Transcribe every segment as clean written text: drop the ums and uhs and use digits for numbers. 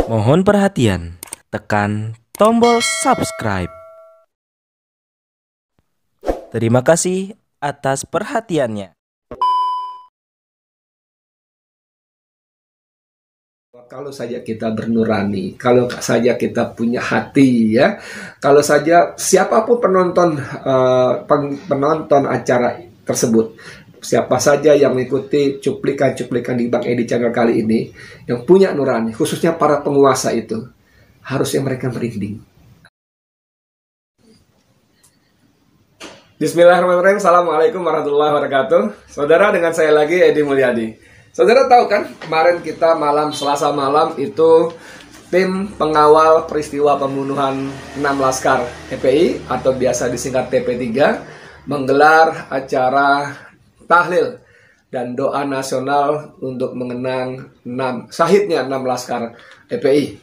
Mohon perhatian, tekan tombol subscribe. Terima kasih atas perhatiannya. Kalau saja kita bernurani, kalau saja kita punya hati, ya, kalau saja siapapun penonton acara tersebut, siapa saja yang mengikuti cuplikan-cuplikan di Bang Edi Channel kali ini, yang punya nurani, khususnya para penguasa itu, harusnya mereka merinding. Bismillahirrahmanirrahim. Assalamualaikum warahmatullahi wabarakatuh. Saudara, dengan saya lagi Edi Mulyadi. Saudara tahu kan, kemarin kita Selasa malam itu tim pengawal peristiwa pembunuhan 6 Laskar FPI atau biasa disingkat TP3 menggelar acara tahlil dan doa nasional untuk mengenang syahidnya 6 Laskar FPI.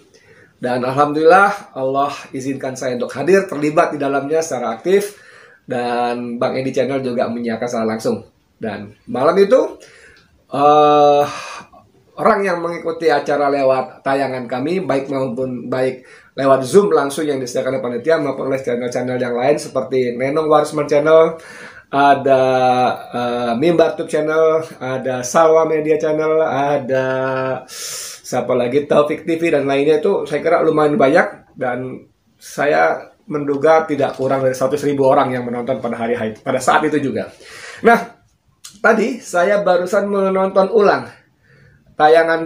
Dan alhamdulillah Allah izinkan saya untuk hadir, terlibat di dalamnya secara aktif, dan Bang Edi Channel juga menyiarkan secara langsung. Dan malam itu orang yang mengikuti acara lewat tayangan kami, baik lewat Zoom langsung yang disediakan oleh panitia maupun oleh channel-channel yang lain seperti Nenong Warisman Channel, ada Mimbar Tube Channel, ada Salwa Media Channel, ada siapa lagi, Taufik TV dan lainnya, itu saya kira lumayan banyak, dan saya menduga tidak kurang dari 100.000 orang yang menonton pada saat itu juga. Nah, tadi saya barusan menonton ulang tayangan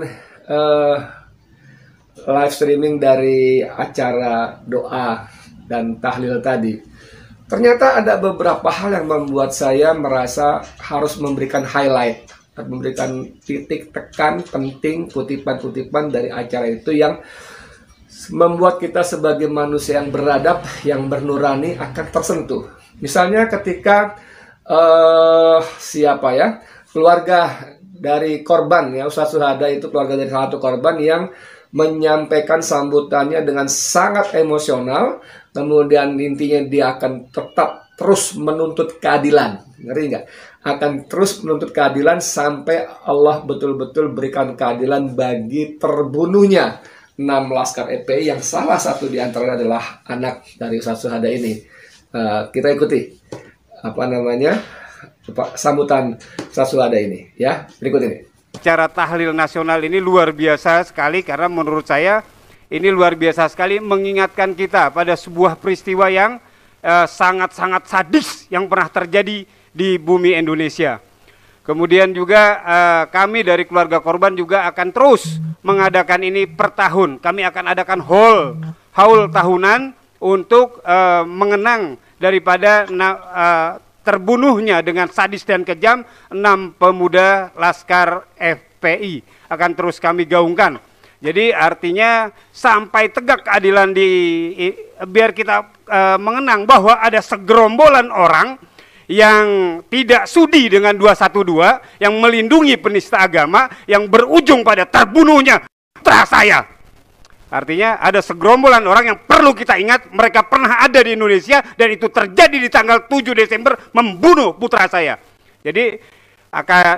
live streaming dari acara doa dan tahlil tadi. Ternyata ada beberapa hal yang membuat saya merasa harus memberikan highlight, memberikan titik tekan penting, kutipan-kutipan dari acara itu yang membuat kita sebagai manusia yang beradab, yang bernurani akan tersentuh. Misalnya ketika keluarga dari korban, ya, Ustadz Suhada itu keluarga dari salah satu korban yang menyampaikan sambutannya dengan sangat emosional. Kemudian intinya dia akan tetap terus menuntut keadilan, ngeri nggak? Akan terus menuntut keadilan sampai Allah betul-betul berikan keadilan bagi terbunuhnya 6 Laskar FPI yang salah satu diantaranya adalah anak dari Ustadz Suhada ini. Kita ikuti sambutan Ustadz Suhada ini, ya, berikut ini. Acara tahlil nasional ini luar biasa sekali karena menurut saya ini luar biasa sekali mengingatkan kita pada sebuah peristiwa yang sangat-sangat sadis yang pernah terjadi di bumi Indonesia. Kemudian juga kami dari keluarga korban juga akan terus mengadakan ini per tahun. Kami akan adakan haul tahunan untuk mengenang daripada terbunuhnya dengan sadis dan kejam 6 pemuda Laskar FPI. Akan terus kami gaungkan. Jadi artinya sampai tegak keadilan biar kita mengenang bahwa ada segerombolan orang yang tidak sudi dengan 212, yang melindungi penista agama, yang berujung pada terbunuhnya putra saya. Artinya ada segerombolan orang yang perlu kita ingat, mereka pernah ada di Indonesia dan itu terjadi di tanggal 7 Desember membunuh putra saya. Jadi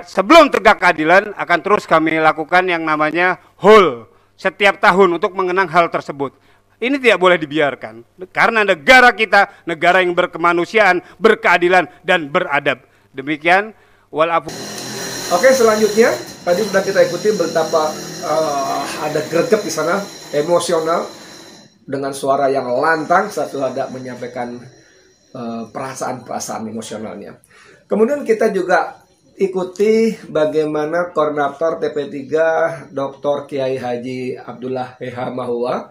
sebelum tegak keadilan akan terus kami lakukan yang namanya haul setiap tahun untuk mengenang hal tersebut. Ini tidak boleh dibiarkan karena negara kita negara yang berkemanusiaan, berkeadilan dan beradab. Demikian walafu. Oke, selanjutnya tadi sudah kita ikuti betapa ada greget di sana, emosional, dengan suara yang lantang saat Suhada menyampaikan perasaan-perasaan emosionalnya. Kemudian kita juga ikuti bagaimana koordinator TP3 Dr. Kiai Haji Abdullah H. Mahua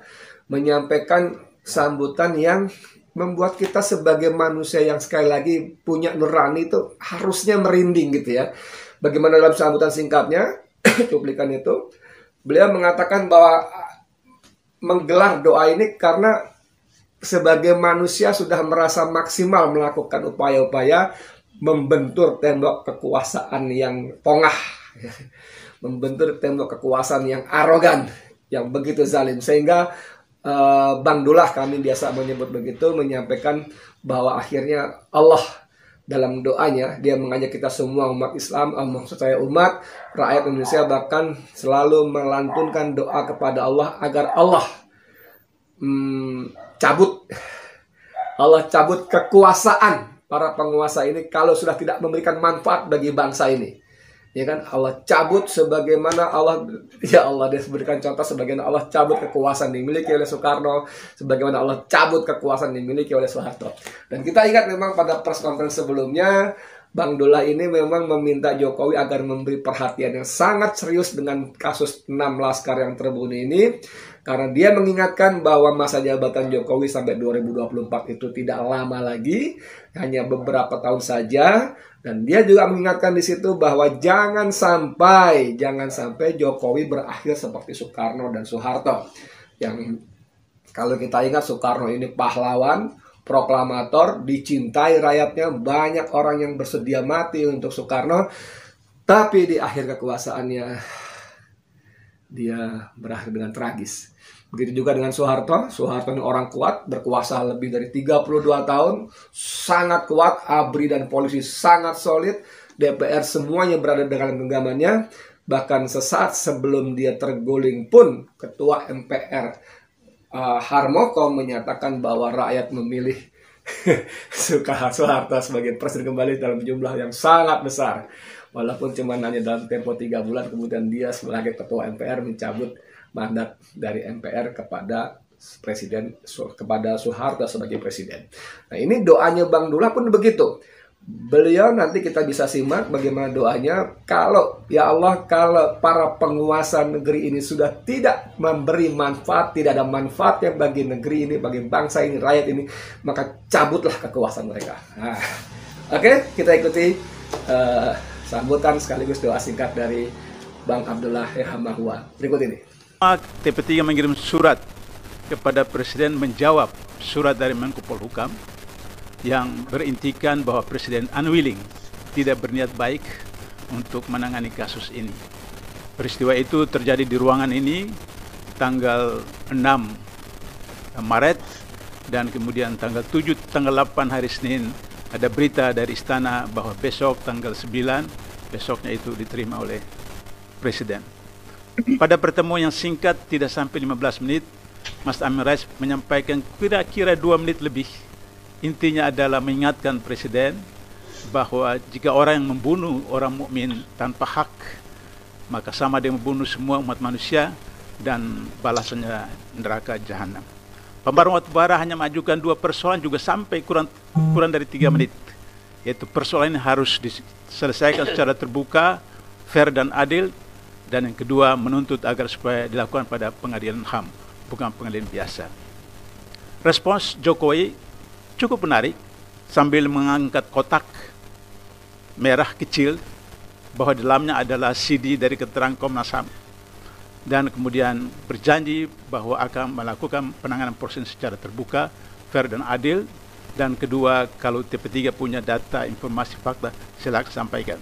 menyampaikan sambutan yang membuat kita sebagai manusia yang sekali lagi punya nurani itu harusnya merinding gitu ya. Bagaimana dalam sambutan singkatnya, cuplikan itu, beliau mengatakan bahwa menggelar doa ini karena sebagai manusia sudah merasa maksimal melakukan upaya-upaya membentur tembok kekuasaan yang pongah, membentur tembok kekuasaan yang arogan, yang begitu zalim, sehingga Bang Dullah, kami biasa menyebut begitu, menyampaikan bahwa akhirnya Allah dalam doanya dia mengajak kita semua umat Islam, maksud saya umat rakyat Indonesia, bahkan selalu melantunkan doa kepada Allah agar Allah cabut kekuasaan para penguasa ini kalau sudah tidak memberikan manfaat bagi bangsa ini. Ya kan, Allah cabut sebagaimana Allah dia berikan contoh sebagaimana Allah cabut kekuasaan dimiliki oleh Soekarno, sebagaimana Allah cabut kekuasaan dimiliki oleh Soeharto. Dan kita ingat memang pada press conference sebelumnya Bang Dullah ini memang meminta Jokowi agar memberi perhatian yang sangat serius dengan kasus 6 laskar yang terbunuh ini, karena dia mengingatkan bahwa masa jabatan Jokowi sampai 2024 itu tidak lama lagi, hanya beberapa tahun saja. Dan dia juga mengingatkan di situ bahwa jangan sampai Jokowi berakhir seperti Soekarno dan Soeharto. Yang kalau kita ingat Soekarno ini pahlawan, proklamator, dicintai rakyatnya, banyak orang yang bersedia mati untuk Soekarno. Tapi di akhir kekuasaannya dia berakhir dengan tragis. Begitu juga dengan Soeharto. Soeharto ini orang kuat, berkuasa lebih dari 32 tahun, sangat kuat, ABRI dan polisi sangat solid, DPR semuanya berada dalam genggamannya. Bahkan sesaat sebelum dia terguling pun, Ketua MPR Harmoko menyatakan bahwa rakyat memilih Soeharto sebagai presiden kembali dalam jumlah yang sangat besar. Walaupun cuma hanya dalam tempo 3 bulan, kemudian dia sebagai Ketua MPR mencabut mandat dari MPR kepada Soeharto sebagai presiden. Nah, ini doanya Bang Dullah pun begitu. Beliau nanti kita bisa simak bagaimana doanya. Kalau ya Allah, kalau para penguasa negeri ini sudah tidak memberi manfaat, tidak ada manfaatnya bagi negeri ini, bagi bangsa ini, rakyat ini, maka cabutlah kekuasaan mereka. Nah, oke, kita ikuti sambutan sekaligus doa singkat dari Bang Abdullah H. Mahua berikut ini. TP3 mengirim surat kepada Presiden menjawab surat dari Menko Polhukam yang berintikan bahwa Presiden unwilling, tidak berniat baik untuk menangani kasus ini. Peristiwa itu terjadi di ruangan ini tanggal 6 Maret dan kemudian tanggal 7, tanggal 8 hari Senin ada berita dari istana bahwa besok tanggal 9, besoknya itu diterima oleh Presiden. Pada pertemuan yang singkat tidak sampai 15 menit, Mas Amin Rais menyampaikan kira-kira 2 menit lebih. Intinya adalah mengingatkan Presiden bahwa jika orang yang membunuh orang mukmin tanpa hak, maka sama dia membunuh semua umat manusia dan balasannya neraka jahanam. Pembaruan batubara hanya mengajukan 2 persoalan juga sampai kurang dari 3 menit. Yaitu persoalan ini harus diselesaikan secara terbuka, fair dan adil. Dan yang kedua, menuntut agar supaya dilakukan pada pengadilan HAM, bukan pengadilan biasa. Respons Jokowi cukup menarik, sambil mengangkat kotak merah kecil, bahwa di dalamnya adalah CD dari keterangan Komnas HAM. Dan kemudian berjanji bahwa akan melakukan penanganan proses secara terbuka, fair dan adil. Dan kedua, kalau TP3 punya data, informasi, fakta, silakan sampaikan.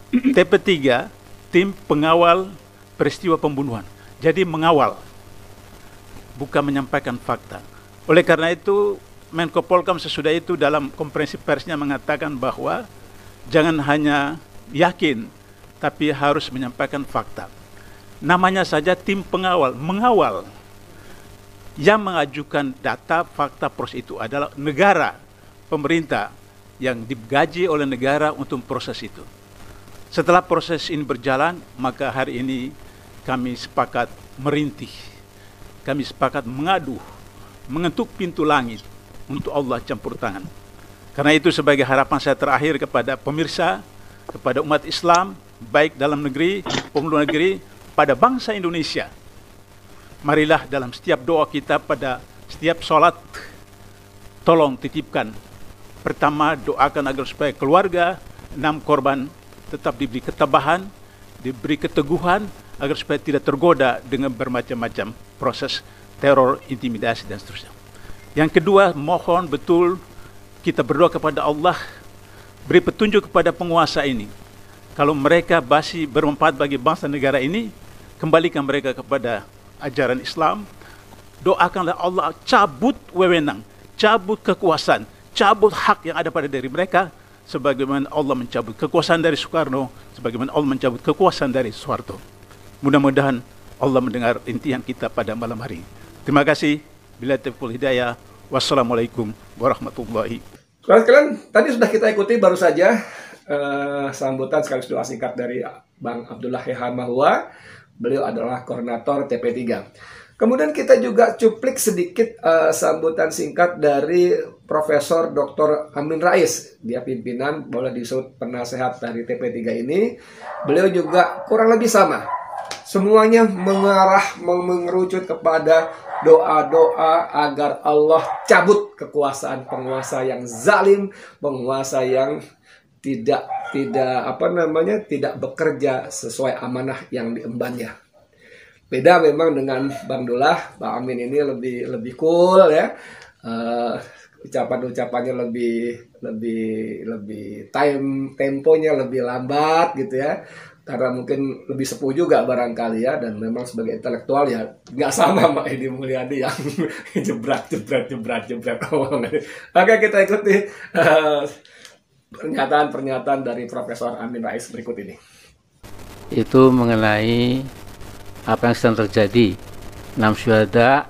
TP3 tim pengawal peristiwa pembunuhan. Jadi mengawal, bukan menyampaikan fakta. Oleh karena itu, Menko Polhukam sesudah itu dalam konferensi persnya mengatakan bahwa jangan hanya yakin, tapi harus menyampaikan fakta. Namanya saja tim pengawal, mengawal. Yang mengajukan data, fakta, proses itu adalah negara, pemerintah yang digaji oleh negara untuk proses itu. Setelah proses ini berjalan, maka hari ini kami sepakat merintih. Kami sepakat mengadu, mengetuk pintu langit untuk Allah campur tangan. Karena itu sebagai harapan saya terakhir kepada pemirsa, kepada umat Islam, baik dalam negeri, maupun luar negeri, pada bangsa Indonesia. Marilah dalam setiap doa kita pada setiap sholat, tolong titipkan. Pertama, doakan agar supaya keluarga 6 korban tetap diberi ketabahan, diberi keteguhan, agar supaya tidak tergoda dengan bermacam-macam proses teror, intimidasi, dan seterusnya. Yang kedua, mohon betul kita berdoa kepada Allah, beri petunjuk kepada penguasa ini. Kalau mereka masih bermanfaat bagi bangsa negara ini, kembalikan mereka kepada ajaran Islam. Doakanlah Allah cabut wewenang, cabut kekuasaan, cabut hak yang ada pada diri mereka, sebagaimana Allah mencabut kekuasaan dari Soekarno, sebagaimana Allah mencabut kekuasaan dari Soeharto. Mudah-mudahan Allah mendengar intian kita pada malam hari. Terima kasih. Bila taufiq hidayah. Wassalamualaikum warahmatullahi. Kalian tadi sudah kita ikuti baru saja sambutan sekaligus doa singkat dari Bang Abdullah Heha Mahua. Beliau adalah koordinator TP3. Kemudian kita juga cuplik sedikit sambutan singkat dari Profesor Dr. Amin Rais. Dia pimpinan, boleh disebut penasehat dari TP3 ini. Beliau juga kurang lebih sama. Semuanya mengerucut kepada doa-doa agar Allah cabut kekuasaan penguasa yang zalim, penguasa yang tidak bekerja sesuai amanah yang diembannya. Beda memang dengan Bang Dullah, Bang Amin ini lebih cool ya. Ucapannya lebih temponya lebih lambat gitu ya. Karena mungkin lebih sepuh juga barangkali ya, dan memang sebagai intelektual ya nggak sama Mak Edi Mulyadi yang jebret. Oke, kita ikuti pernyataan dari Profesor Amin Rais berikut ini. Itu mengenai apa yang sedang terjadi. 6 syuhada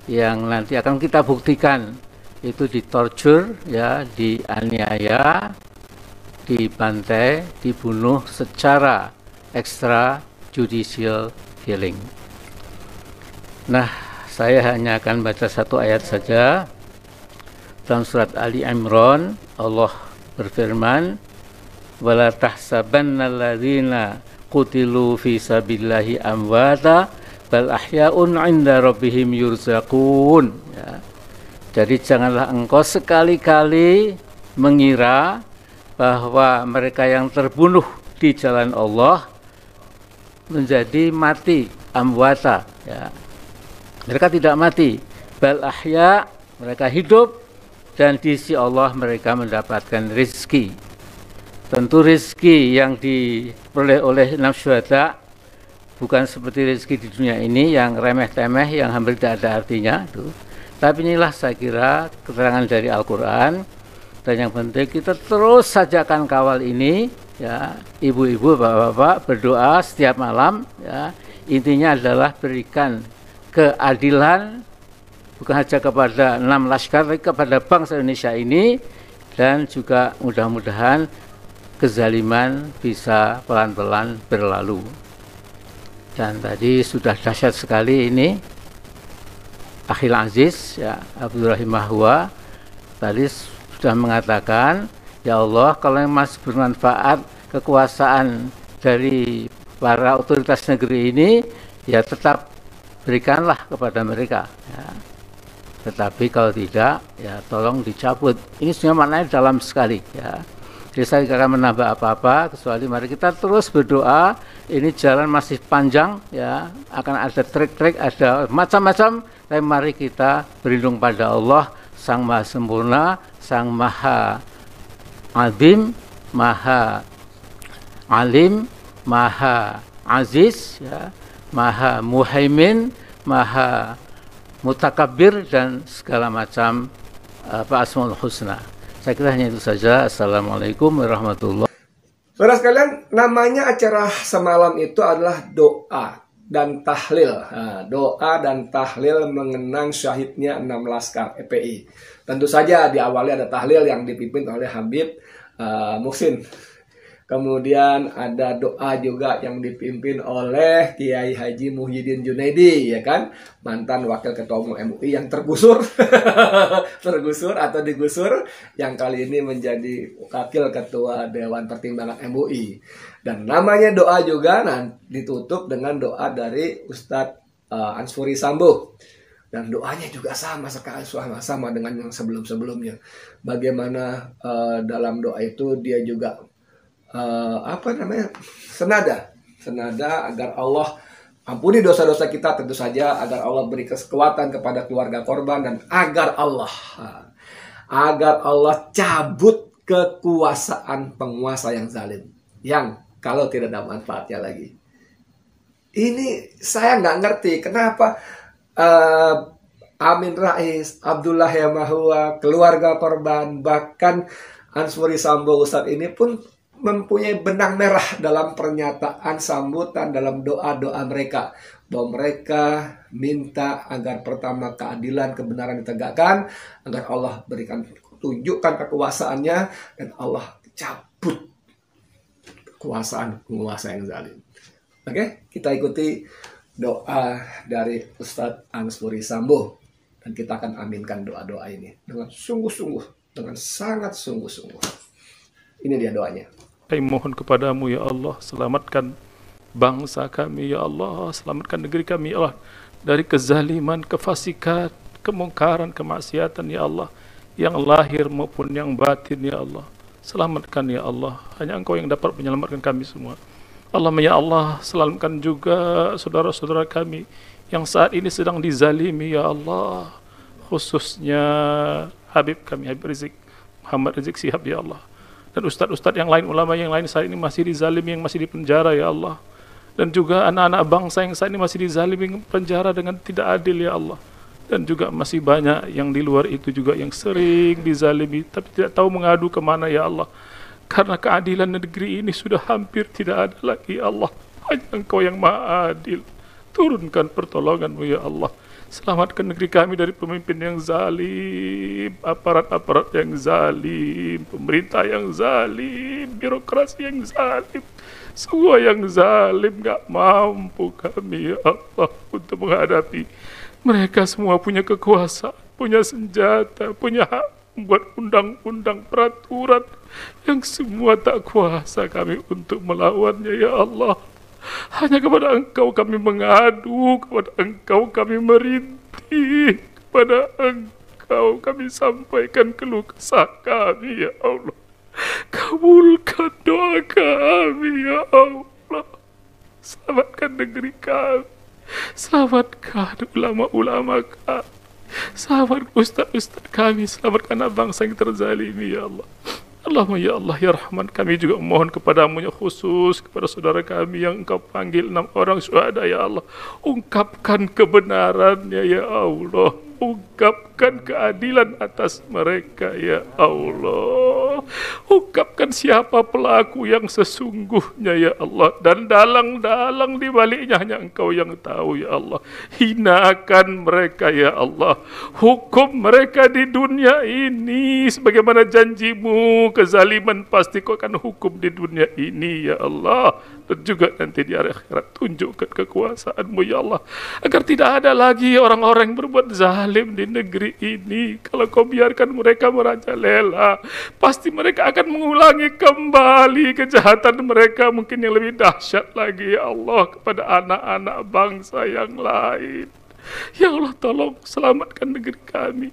yang nanti akan kita buktikan itu ditortur ya, dianiaya, dibantai, dibunuh secara extrajudicial killing. Nah, saya hanya akan baca satu ayat saja. Dalam surat Ali Imran, Allah berfirman, "Wala tahsabannalladzina qutilu fi sabilillahi amwata bal ahya'un 'inda rabbihim yurzaqun." Ya. Jadi janganlah engkau sekali-kali mengira bahwa mereka yang terbunuh di jalan Allah menjadi mati, amwata ya. Mereka tidak mati, bal ahya, mereka hidup, dan di sisi Allah mereka mendapatkan rezeki. Tentu rezeki yang diperoleh oleh 6 syuhada bukan seperti rezeki di dunia ini yang remeh-temeh, yang hampir tidak ada artinya tuh. Tapi inilah saya kira keterangan dari Al-Quran. Dan yang penting kita terus saja akan kawal ini ya, ibu-ibu, bapak-bapak berdoa setiap malam ya. Intinya adalah berikan keadilan bukan hanya kepada 6 laskar, tapi kepada bangsa Indonesia ini, dan juga mudah-mudahan kezaliman bisa pelan-pelan berlalu. Dan tadi sudah dahsyat sekali ini Akhil Aziz ya, Abdurrahim Mahua tadi sudah mengatakan, ya Allah, kalau yang masih bermanfaat kekuasaan dari para otoritas negeri ini, ya tetap berikanlah kepada mereka ya. Tetapi kalau tidak, ya tolong dicabut. Ini sebenarnya maknanya dalam sekali ya. Jadi saya tidak akan menambah apa-apa, kecuali mari kita terus berdoa. Ini jalan masih panjang ya, akan ada trik-trik, ada macam-macam, tapi mari kita berlindung pada Allah Sang Maha Sempurna, Sang Maha Azim, Maha Alim, Maha Aziz ya, Maha Muhaimin, Maha Mutakabbir, dan segala macam Asmaul Husna. Saya kira hanya itu saja. Assalamualaikum warahmatullahi wabarakatuh. Saudara sekalian, namanya acara semalam itu adalah doa dan tahlil. Nah, doa dan tahlil mengenang syahidnya 6 laskar FPI. Tentu saja diawali ada tahlil yang dipimpin oleh Habib Muhsin. Kemudian ada doa juga yang dipimpin oleh Kiai Haji Muhyiddin Junaidi, ya kan, mantan wakil ketua umum MUI yang tergusur, tergusur atau digusur, yang kali ini menjadi wakil ketua Dewan Pertimbangan MUI. Dan namanya doa juga, nah, ditutup dengan doa dari Ustadz Ansuri Sambo. Dan doanya juga sama sekali, sama dengan yang sebelum-sebelumnya. Bagaimana dalam doa itu dia juga senada agar Allah ampuni dosa-dosa kita, tentu saja agar Allah beri kekuatan kepada keluarga korban, dan agar Allah cabut kekuasaan penguasa yang zalim, yang kalau tidak ada manfaatnya lagi. Ini saya nggak ngerti kenapa Amin Rais, Abdullah Mahua, keluarga korban, bahkan Answuri Sambo Ustadz ini pun mempunyai benang merah dalam pernyataan sambutan dalam doa-doa mereka, bahwa mereka minta agar pertama keadilan, kebenaran ditegakkan, agar Allah berikan, tunjukkan kekuasaannya, dan Allah cabut kekuasaan penguasa yang zalim. Oke, kita ikuti doa dari Ustadz Answuri Sambo, dan kita akan aminkan doa-doa ini dengan sungguh-sungguh, dengan sangat sungguh-sungguh. Ini dia doanya. Kami mohon kepadamu ya Allah, selamatkan bangsa kami ya Allah, selamatkan negeri kami ya Allah dari kezaliman, kefasikan, kemungkaran, kemaksiatan ya Allah, yang lahir maupun yang batin ya Allah. Selamatkan ya Allah, hanya Engkau yang dapat menyelamatkan kami semua. Allahumma ya Allah, selamatkan juga saudara-saudara kami yang saat ini sedang dizalimi ya Allah, khususnya Habib kami, Habib Rizik, Muhammad Rizik Shihab ya Allah, dan ustadz-ustadz yang lain, ulama yang lain saat ini masih dizalimi, yang masih dipenjara ya Allah, dan juga anak-anak bangsa yang saat ini masih dizalimi, penjara dengan tidak adil ya Allah, dan juga masih banyak yang di luar itu juga yang sering dizalimi tapi tidak tahu mengadu kemana ya Allah, karena keadilan negeri ini sudah hampir tidak ada lagi ya Allah. Hanya Engkau yang maha adil, turunkan pertolongan-Mu ya Allah. Selamatkan negeri kami dari pemimpin yang zalim, aparat-aparat yang zalim, pemerintah yang zalim, birokrasi yang zalim, semua yang zalim. Gak mampu kami ya Allah untuk menghadapi mereka. Semua punya kekuasaan, punya senjata, punya hak membuat undang-undang, peraturan yang semua tak kuasa kami untuk melawannya ya Allah. Hanya kepada Engkau kami mengadu, kepada Engkau kami merintih, kepada Engkau kami sampaikan keluh kesah kami ya Allah. Kabulkan doa kami ya Allah. Selamatkan negeri kami, selamatkan ulama-ulama kami, selamatkan ustaz-ustaz kami, selamatkan bangsa yang terzalimi ya Allah. Allahumma ya Allah ya Rahman, kami juga mohon kepadamu ya khusus kepada saudara kami yang Engkau panggil 6 orang syuhada ya Allah. Ungkapkan kebenarannya ya Allah, ungkapkan keadilan atas mereka ya Allah, ungkapkan siapa pelaku yang sesungguhnya ya Allah, dan dalang-dalang di baliknya hanya Engkau yang tahu ya Allah. Hinakan mereka ya Allah, hukum mereka di dunia ini sebagaimana janjimu, kezaliman pasti Kau akan hukum di dunia ini ya Allah, dan juga nanti di akhirat. Tunjukkan kekuasaan-Mu ya Allah, agar tidak ada lagi orang-orang yang berbuat zalim di negeri ini. Kalau Kau biarkan mereka merajalela, pasti mereka akan mengulangi kembali kejahatan mereka, mungkin yang lebih dahsyat lagi ya Allah, kepada anak-anak bangsa yang lain. Ya Allah, tolong selamatkan negeri kami.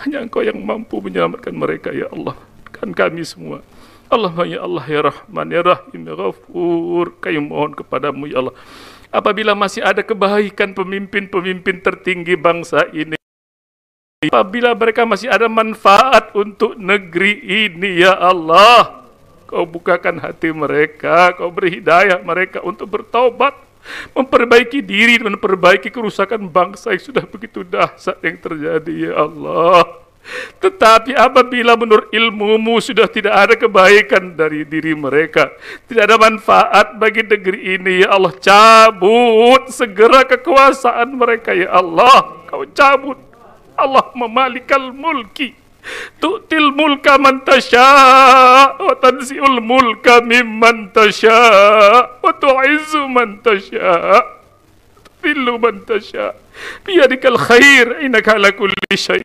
Hanya Engkau yang mampu menyelamatkan mereka ya Allah, kan kami semua. Allahumma ya Allah ya Rahman ya Rahim ya Ghafur, kami mohon kepadamu ya Allah, apabila masih ada kebaikan pemimpin-pemimpin tertinggi bangsa ini, apabila mereka masih ada manfaat untuk negeri ini ya Allah, Kau bukakan hati mereka, Kau beri hidayah mereka untuk bertaubat, memperbaiki diri, memperbaiki kerusakan bangsa yang sudah begitu dahsyat yang terjadi ya Allah. Tetapi apabila menurut ilmu-Mu sudah tidak ada kebaikan dari diri mereka, tidak ada manfaat bagi negeri ini ya Allah, cabut segera kekuasaan mereka ya Allah. Kau cabut. Allah memalikal mulki, tu'til mulka man tasha' wa tanzi'ul mulka mimman tasha' wa tu'izzu man tasha' tudhillu man tasha' biyadikal khair innaka ala kulli syai'in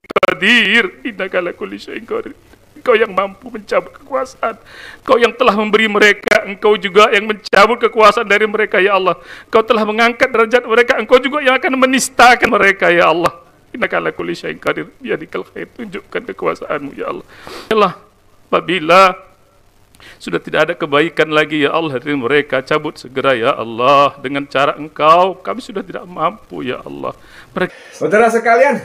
qadir, innaka ala kulli syai'in qadir. Engkau yang mampu mencabut kekuasaan, Engkau yang telah memberi mereka, Engkau juga yang mencabut kekuasaan dari mereka ya Allah. Engkau telah mengangkat derajat mereka, Engkau juga yang akan menistakan mereka ya Allah. Innaka ala kulli syai'in qadir, biyadikal khair. Tunjukkan kekuasaan-Mu ya Allah. Allah, apabila sudah tidak ada kebaikan lagi ya Allah dari mereka, cabut segera ya Allah dengan cara Engkau. Kami sudah tidak mampu ya Allah. Saudara sekalian,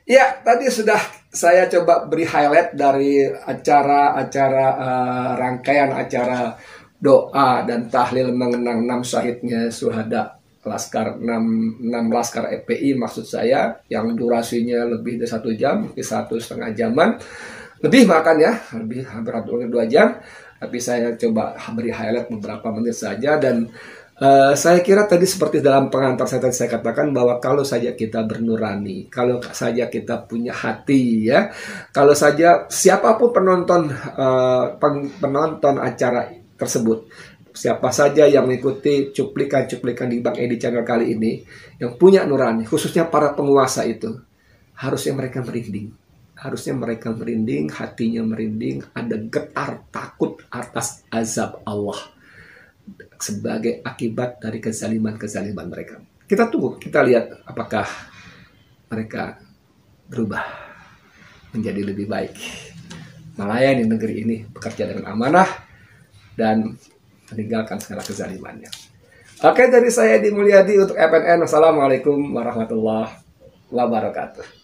ya tadi sudah saya coba beri highlight dari rangkaian acara doa dan tahlil mengenang 6 syahidnya syuhada Laskar 6 Laskar FPI maksud saya, yang durasinya lebih dari 1 jam, mungkin 1,5 jaman. lebih makan ya, lebih hampir 2 jam. Tapi saya coba beri highlight beberapa menit saja. Dan saya kira tadi seperti dalam pengantar saya katakan bahwa kalau saja kita bernurani, kalau saja kita punya hati ya, kalau saja siapapun penonton acara tersebut, siapa saja yang mengikuti cuplikan-cuplikan di Bang Edi Channel kali ini, yang punya nurani, khususnya para penguasa itu, harusnya mereka merinding. Harusnya mereka merinding, hatinya merinding, ada getar takut atas azab Allah sebagai akibat dari kezaliman-kezaliman mereka. Kita tunggu, kita lihat apakah mereka berubah menjadi lebih baik, melayani negeri ini, bekerja dengan amanah, dan meninggalkan segala kezalimannya. Oke, dari saya Edi Mulyadi untuk FNN. Wassalamualaikum warahmatullahi wabarakatuh.